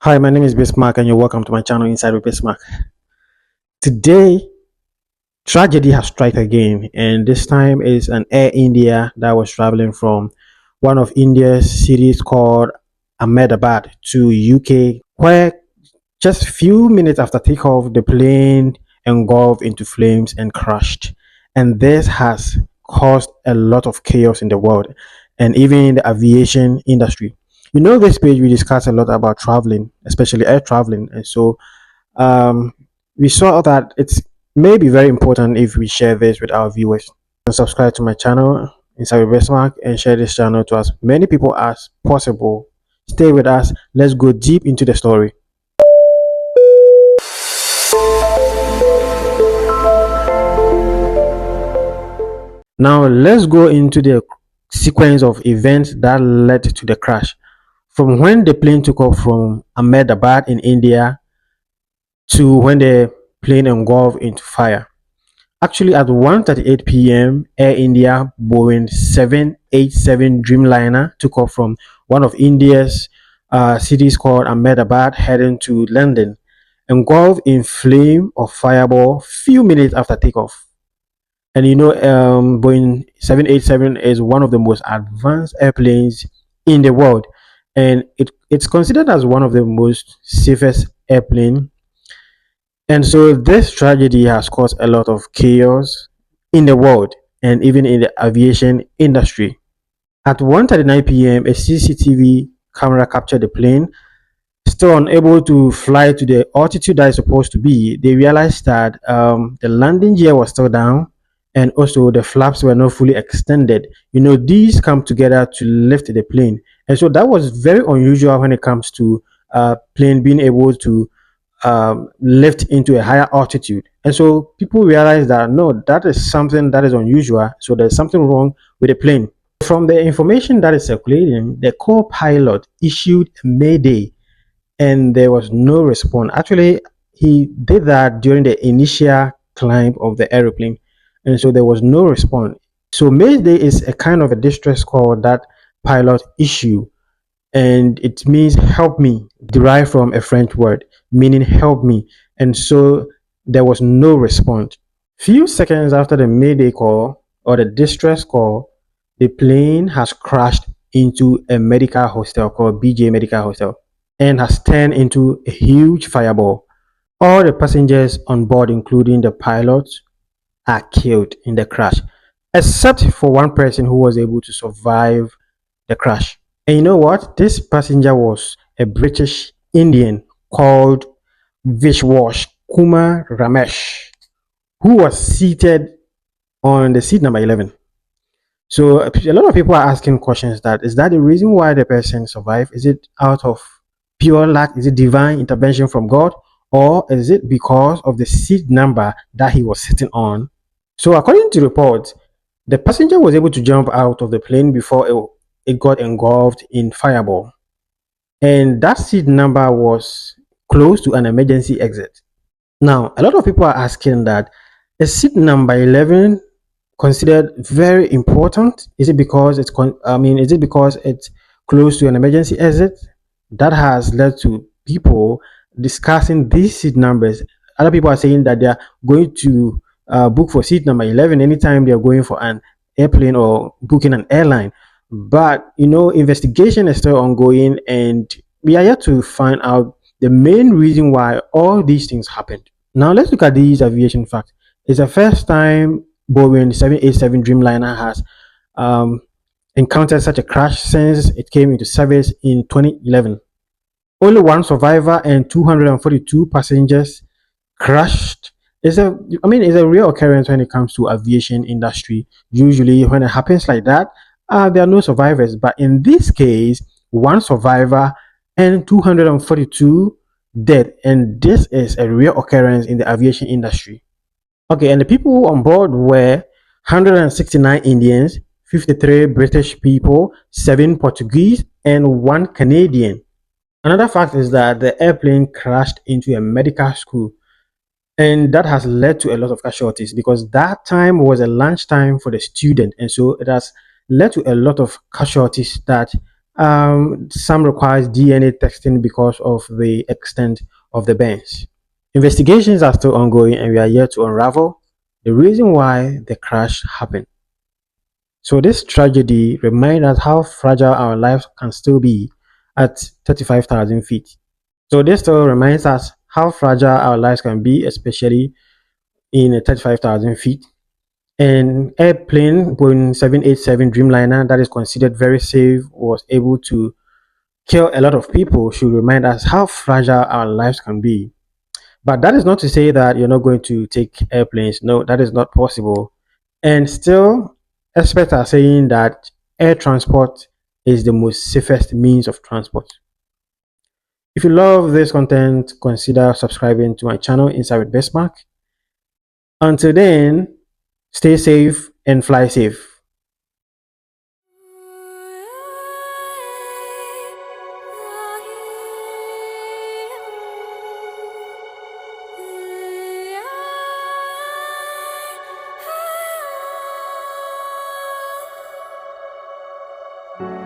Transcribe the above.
Hi, my name is Bismarck, and you're welcome to my channel Inside with Bismarck. Today, tragedy has struck again, and this time is an Air India that was traveling from one of India's cities called Ahmedabad to UK, where just few minutes after takeoff, the plane engulfed into flames and crashed. And this has caused a lot of chaos in the world and even in the aviation industry. This page we discuss a lot about traveling, especially air traveling. And so um, we saw that it's maybe very important if we share this with our viewers. And subscribe to my channel, Inside with Bismarck, and share this channel to as many people as possible. Stay with us. Let's go deep into the story. Now let's go into the sequence of events that led to the crash. From when the plane took off from Ahmedabad in India to when the plane engulfed into fire. Actually, at 1:38 p.m., Air India Boeing 787 Dreamliner took off from one of India's cities called Ahmedabad, heading to London, engulfed in flame of fireball few minutes after takeoff. And Boeing 787 is one of the most advanced airplanes in the world, and it's considered as one of the most safest airplane. And so this tragedy has caused a lot of chaos in the world and even in the aviation industry. At 1:39 p.m., a CCTV camera captured the plane. Still unable to fly to the altitude that is supposed to be, they realized that the landing gear was still down and also the flaps were not fully extended. These come together to lift the plane. And so that was very unusual when it comes to plane being able to lift into a higher altitude. And so people realized that no, that is something that is unusual. So there's something wrong with the plane. From the information that is circulating, the co-pilot issued a mayday and there was no response. Actually, he did that during the initial climb of the aeroplane, and so there was no response. So mayday is a kind of a distress call that pilot issue, and it means help me, derived from a French word meaning help me. And so there was no response. Few seconds after the mayday call or the distress call, the plane has crashed into a medical hostel called BJ Medical Hostel and has turned into a huge fireball. All the passengers on board, including the pilot, are killed in the crash, except for one person who was able to survive the crash. And you know what? This passenger was a British Indian called Vishwash Kumar Ramesh, who was seated on the seat number 11. So a lot of people are asking questions that is that the reason why the person survived? Is it out of pure luck? Is it divine intervention from God? Or is it because of the seat number that he was sitting on? So according to reports, the passenger was able to jump out of the plane before it got engulfed in fireball. And that seat number was close to an emergency exit. Now, a lot of people are asking that is seat number 11 considered very important? Is it because is it because it's close to an emergency exit? That has led to people discussing these seat numbers. Other people are saying that they are going to book for seat number 11 anytime they are going for an airplane or booking an airline. But investigation is still ongoing, and we are yet to find out the main reason why all these things happened. Now let's look at these aviation facts. It's the first time Boeing 787 Dreamliner has encountered such a crash since it came into service in 2011. Only one survivor and 242 passengers crashed. It's a real occurrence when it comes to aviation industry. Usually when it happens like that, there are no survivors. But in this case, one survivor and 242 dead. And this is a real occurrence in the aviation industry. Okay, and the people on board were 169 Indians, 53 British people, 7 Portuguese, and 1 Canadian. Another fact is that the airplane crashed into a medical school, and that has led to a lot of casualties because that time was a lunch time for the student, and so it has led to a lot of casualties that Some requires DNA testing because of the extent of the burns. Investigations are still ongoing and we are yet to unravel the reason why the crash happened. So this tragedy reminds us how fragile our lives can still be at 35,000 feet. So this still reminds us how fragile our lives can be, especially in 35,000 feet. An airplane, Boeing 787 Dreamliner, that is considered very safe, was able to kill a lot of people, should remind us how fragile our lives can be. But that is not to say that you're not going to take airplanes. No, that is not possible. And still, experts are saying that air transport is the most safest means of transport. If you love this content, consider subscribing to my channel Inside with Bestmark. Until then, stay safe and fly safe. Thank you.